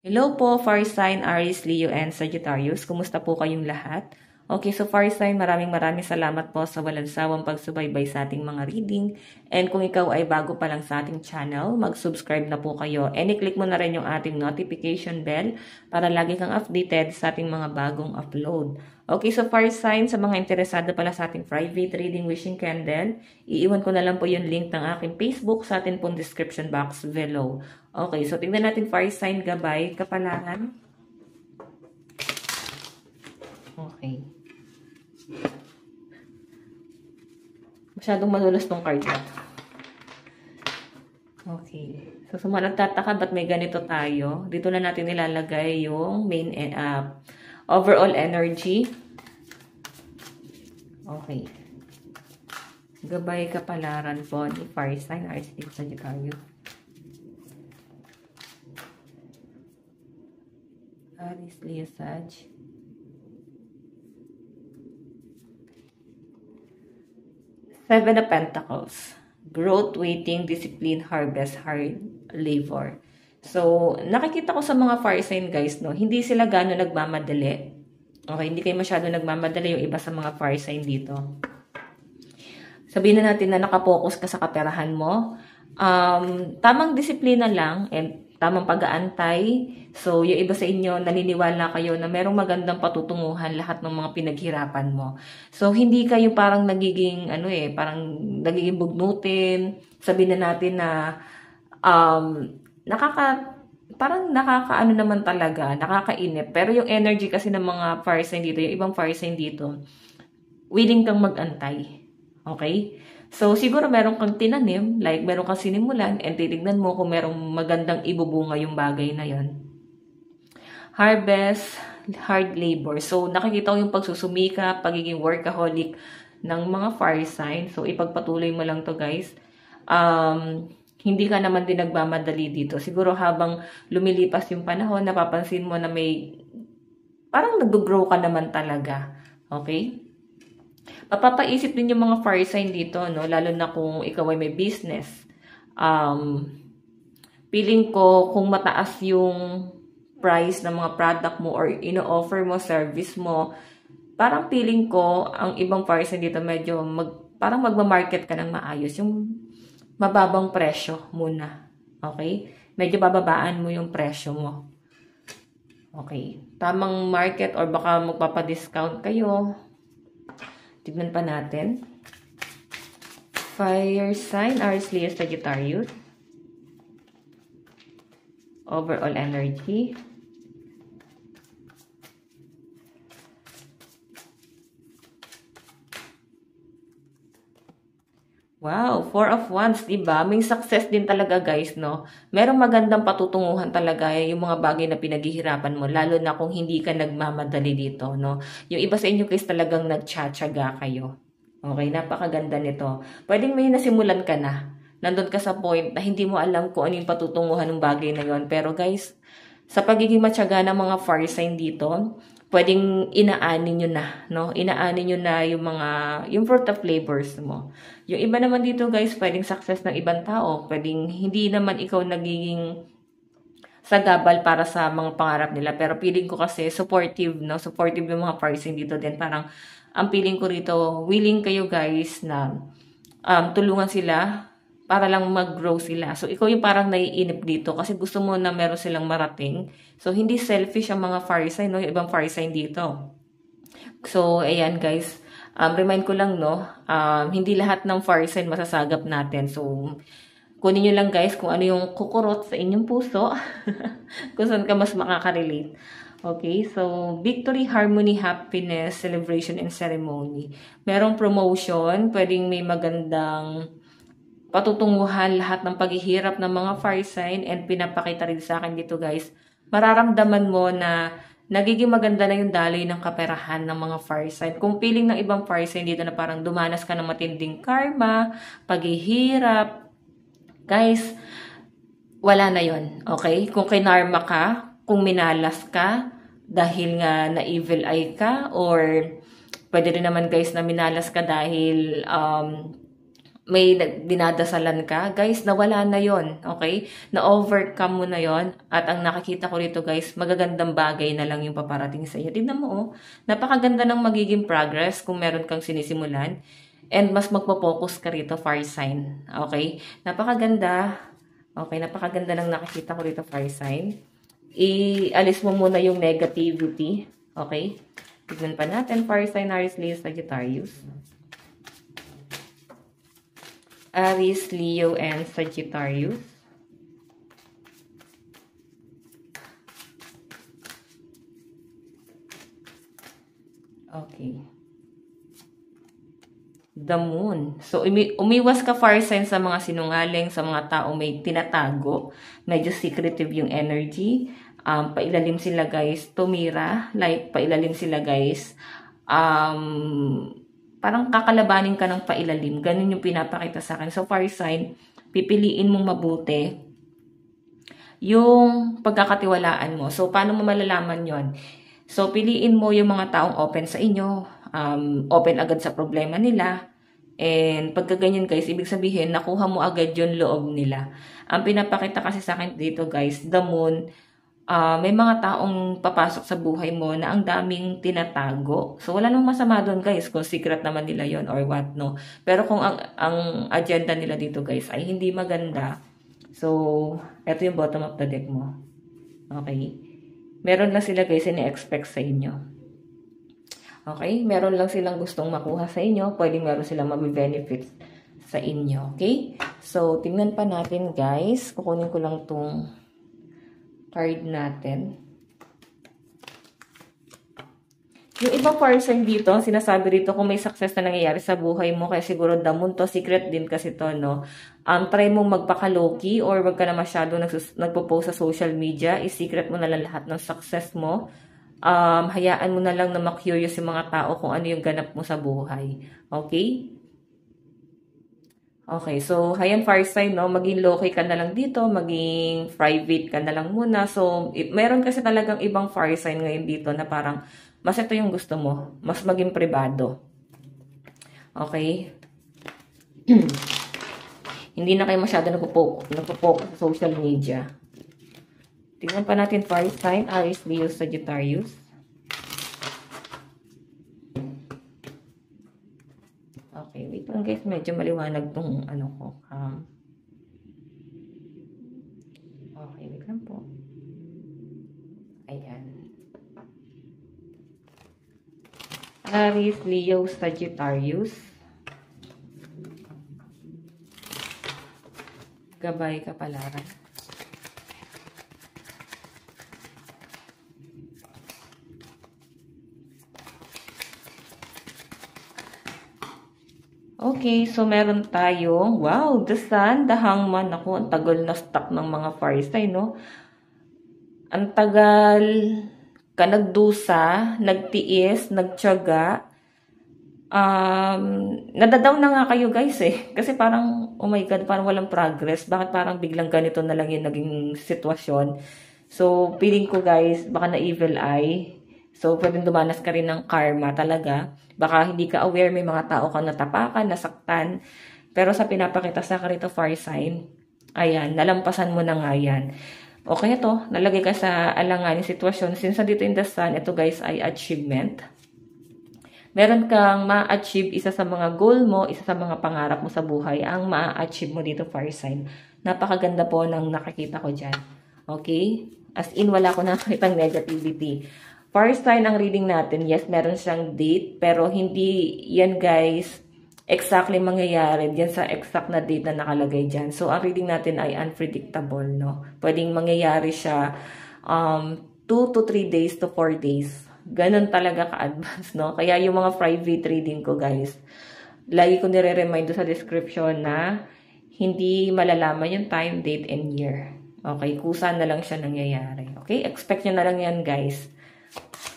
Hello po, Fire Sign, Aries, Leo, and Sagittarius. Kumusta po kayong lahat? Okay, so Fire Sign, maraming salamat po sa walang sawang pagsubaybay sa ating mga reading. And kung ikaw ay bago pa lang sa ating channel, mag-subscribe na po kayo. And i-click mo na rin yung ating notification bell para lagi kang updated sa ating mga bagong upload. Okay, so Fire Sign, sa mga interesado pala sa ating private reading wishing candle, iiwan ko na lang po yung link ng aking Facebook sa atin pong description box below. Okay, so tingnan natin Fire Sign, gabay, kapalaran. Okay. Masyadong madulas tong card na. Okay. So, sa mga nagtataka, ba't may ganito tayo? Dito na natin nilalagay yung main overall energy. Okay. Gabay kapalaran po ni Fire Sign, Aries, Leo, Sagittarius. Aries, Leo, Sag. Seven of Pentacles. Growth, waiting, discipline, harvest, hard labor. So, nakikita ko sa mga fire sign guys, no, hindi sila gano'n nagmamadali. Okay, hindi kayo masyado nagmamadali yung iba sa mga fire sign dito. Sabihin na natin na nakapokus ka sa kaperahan mo. Tamang disiplina lang and tamang pag-aantay. So, yung iba sa inyo, naniniwala kayo na merong magandang patutunguhan lahat ng mga pinaghirapan mo. So, hindi kayo parang nagiging, parang nagiging bugnutin. Sabihin na natin na, parang nakakaano naman talaga, nakakainip. Pero yung energy kasi ng mga fire sign dito, yung ibang fire sign dito, willing kang mag-antay. Okay? So, siguro meron kang tinanim, like meron kang sinimulan, and titignan mo kung merong magandang ibubunga yung bagay na yon. Harvest, hard labor. So, nakikita ko yung pagsusumika, pagiging workaholic ng mga fire sign. So, ipagpatuloy mo lang to guys. Hindi ka naman din nagmamadali dito. Siguro habang lumilipas yung panahon, napapansin mo na may, parang nag-grow ka naman talaga. Okay? Mapapaisip din yung mga fire sign dito, no? Lalo na kung ikaw ay may business. Feeling ko kung mataas yung price ng mga product mo or ino-offer mo, service mo, parang feeling ko ang ibang fire sign dito medyo parang magma-market ka ng maayos. Yung mababang presyo muna. Okay? Medyo bababaan mo yung presyo mo. Okay. Tamang market or baka magpapadiscount kayo. Tignan pa natin. Fire sign, Aries, Leo, Sagittarius. Overall energy. Wow, Four of Wands, diba? May success din talaga guys, no? Merong magandang patutunguhan talaga yung mga bagay na pinaghihirapan mo, lalo na kung hindi ka nagmamadali dito, no? Yung iba sa inyo guys talagang nagtsatsaga kayo. Okay, napakaganda nito. Pwedeng may nasimulan ka na. Nandun ka sa point na hindi mo alam kung ano yung patutunguhan ng bagay na yon. Pero guys, sa pagiging matyaga ng mga fire sign dito, pwedeng inaanin nyo na, no? Inaanin nyo na yung fruit of labors mo. Yung iba naman dito guys, pwedeng success ng ibang tao. Pwedeng hindi naman ikaw nagiging sagabal para sa mga pangarap nila. Pero feeling ko kasi supportive, no? Supportive yung mga fire sign dito din. Parang, ang feeling ko rito, willing kayo guys na tulungan sila para lang mag-grow sila. So, ikaw yung parang naiinip dito kasi gusto mo na meron silang marating. So, hindi selfish ang mga fire sign, no? Yung ibang fire sign dito. So, ayan guys. Remind ko lang, no? Hindi lahat ng fire sign masasagap natin. So, kunin nyo lang guys kung ano yung kukurot sa inyong puso. Kung saan ka mas makaka-relate. Okay, so victory, harmony, happiness, celebration, and ceremony. Merong promotion, pwedeng may magandang patutunguhan lahat ng paghihirap ng mga fire sign and pinapakita rin sa akin dito guys. Mararamdaman mo na nagiging maganda na yung daloy ng kaperahan ng mga fire sign. Kung feeling ng ibang fire sign dito na parang dumanas ka ng matinding karma, paghihirap, guys, wala na yon. Okay? Kung kinarma ka, kung minalas ka, dahil nga na evil eye ka, or pwede rin naman guys na minalas ka dahil may dinadasalan ka, guys, nawala na yon, okay? Na-overcome mo na yon, at ang nakikita ko rito, guys, magagandang bagay na lang yung paparating sa iyo. Tignan mo, oh, napakaganda ng magiging progress kung meron kang sinisimulan, and mas magpo-focus ka rito, fire sign, okay? Napakaganda, okay, napakaganda ng nakikita ko rito, fire sign. Ialis mo muna yung negativity, okay? Tignan pa natin, fire sign, Aries, Leo, Sagittarius. Aries, Leo, and Sagittarius. Okay. The Moon. So, umiwas ka, fire sign, sa mga sinungaling, sa mga tao may tinatago. Medyo secretive yung energy. Pailalim sila, guys. Tumira. Like, pailalim sila, guys. Parang kakalabanin ka ng pailalim. Ganun yung pinapakita sa akin. So, fire sign, pipiliin mong mabuti yung pagkakatiwalaan mo. So, paano mo malalaman yon? So, piliin mo yung mga taong open sa inyo, open agad sa problema nila, and pagkaganyan, guys, ibig sabihin, nakuha mo agad yung loob nila. Ang pinapakita kasi sa akin dito, guys, the Moon, may mga taong papasok sa buhay mo na ang daming tinatago. So, wala namang masama doon, guys, kung secret naman nila yon or what, no? Pero kung ang agenda nila dito, guys, ay hindi maganda, so, eto yung bottom of the deck mo. Okay? Meron lang sila, guys, ini-expect sa inyo. Okay? Meron lang silang gustong makuha sa inyo. Pwedeng meron silang mabibenefits sa inyo. Okay? So, tingnan pa natin, guys. Kukunin ko lang tong card natin. Yung ibang fire sign dito, sinasabi dito kung may success na nangyayari sa buhay mo, kaya siguro the Moon to, secret din kasi to, no? Try mong magpaka-low-key or wag ka na masyado nagpo-post sa social media. I-secret mo na lang lahat ng success mo. Hayaan mo na lang na ma-curious yung mga tao kung ano yung ganap mo sa buhay. Okay? Okay, so, hayan, fire sign, no? Maging low-key ka na lang dito, maging private ka na lang muna. So, meron kasi talagang ibang fire sign ngayon dito na parang, mas ito yung gusto mo. Mas maging privado. Okay? Hindi na kayo masyado nagpo-focus sa social media. Tingnan pa natin fire sign, Aries, Leo, Sagittarius. Okay, wait lang, guys. Medyo maliwanag tong ano ko. Okay, wait lang po. Ayan. Aries, Leo, Sagittarius. Gabay Kapalaran. Okay, so meron tayong, wow, the Sun, the Hangman. Ako, ang tagal na stock ng mga fire sign, no? Ang tagal ka nagdusa, nagtiis, nagtiyaga. Nadadown na nga kayo, guys, eh. Kasi parang, oh my God, parang walang progress. Bakit parang biglang ganito na lang yung naging sitwasyon? So, feeling ko, guys, baka na evil eye. So, pwedeng dumanas ka rin ng karma talaga. Baka hindi ka aware, may mga tao kang natapakan, nasaktan. Pero sa pinapakita sa karito fire sign, ayan, nalampasan mo na nga yan. Okay, ito, nalagay ka sa alanganing sitwasyon. Since dito in the Sun, ito, guys, ay achievement. Meron kang ma-achieve, isa sa mga goal mo, isa sa mga pangarap mo sa buhay, ang ma-achieve mo dito fire sign. Napakaganda po ng nakikita ko dyan. Okay? As in, wala ko nakikitang negativity. Fire sign ang reading natin, yes, meron siyang date, pero hindi yan, guys, exactly mangyayari diyan sa exact na date na nakalagay dyan. So, ang reading natin ay unpredictable, no? Pwedeng mangyayari siya 2 to 3 days to 4 days. Ganon talaga ka-advance, no? Kaya yung mga private reading ko, guys, lagi ko nire-remind sa description na hindi malalaman yung time, date, and year. Okay? Kusa na lang siya nangyayari. Okay? Expect nyo na lang yan, guys.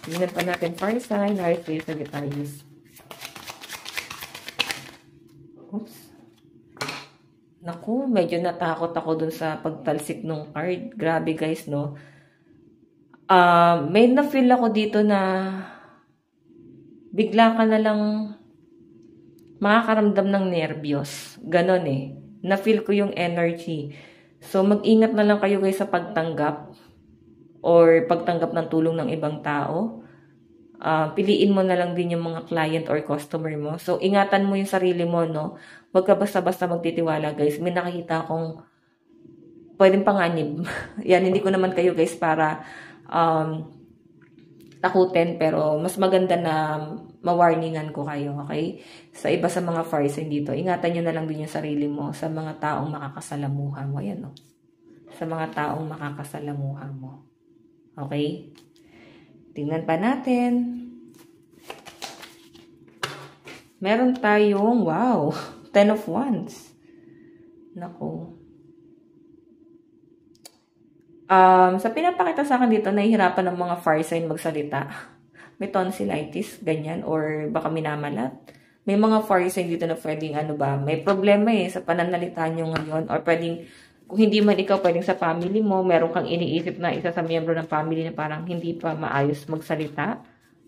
Tingnan pa natin fire sign, Aries, Leo, Sagittarius. Oops. Naku, medyo natakot ako dun sa pagtalsik ng card. Grabe, guys, no? May na-feel ako dito na bigla ka na lang makakaramdam ng nerbiyos. Ganon eh. Na-feel ko yung energy. So, mag-ingat na lang kayo guys sa pagtanggap or pagtanggap ng tulong ng ibang tao. Piliin mo na lang din yung mga client or customer mo. So, ingatan mo yung sarili mo, no? Huwag ka basta-basta magtitiwala, guys. May nakakita akong pwedeng panganib. Yan, hindi ko naman kayo, guys, para takutin, pero mas maganda na mawarningan ko kayo, okay? Sa iba sa mga fire sign dito, ingatan nyo na lang din yung sarili mo sa mga taong makakasalamuha mo. Ayan, no? Sa mga taong makakasalamuha mo. Okay? Tingnan pa natin. Meron tayong, wow, 10 of Wands. Naku. Sa pinapakita sa akin dito, nahihirapan ng mga fire sign magsalita. May tonsillitis, ganyan, or baka minamalat. May mga fire sign dito na pwedeng, may problema sa pananalita nyo ngayon, or pwedeng, kung hindi man ikaw, pwedeng sa family mo, meron kang iniisip na isa sa miyembro ng family na parang hindi pa maayos magsalita,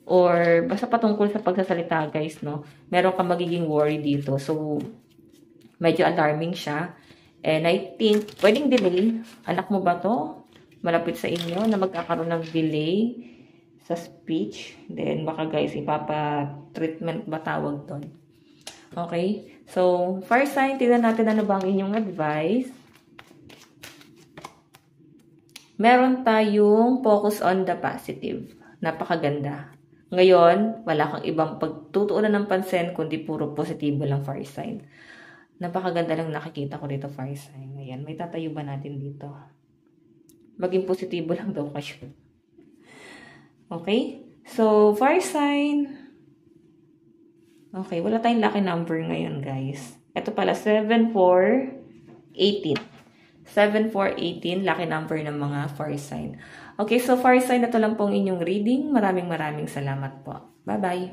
or basta patungkol sa pagsasalita, guys, no? Meron kang magiging worry dito. So, medyo alarming siya. And I think, pwedeng delay. Anak mo ba to? Malapit sa inyo na magkakaroon ng delay sa speech. Then, baka guys, ipapa-treatment ba tawag doon? Okay? So, fire sign, tignan natin ano ba ang inyong advice. Meron tayong focus on the positive. Napakaganda. Ngayon, wala kang ibang pagtutuunan ng pansin, kundi puro positibo lang fire sign. Napakaganda lang nakikita ko dito, fire sign. Ayan, may tatayo ba natin dito? Maging positibo lang daw kayo. Okay? So, fire sign. Okay, wala tayong lucky number ngayon, guys. Ito pala, 7418. 7418, lucky number ng mga fire sign. Okay, so fire sign, ito lang pong inyong reading. Maraming salamat po. Bye-bye.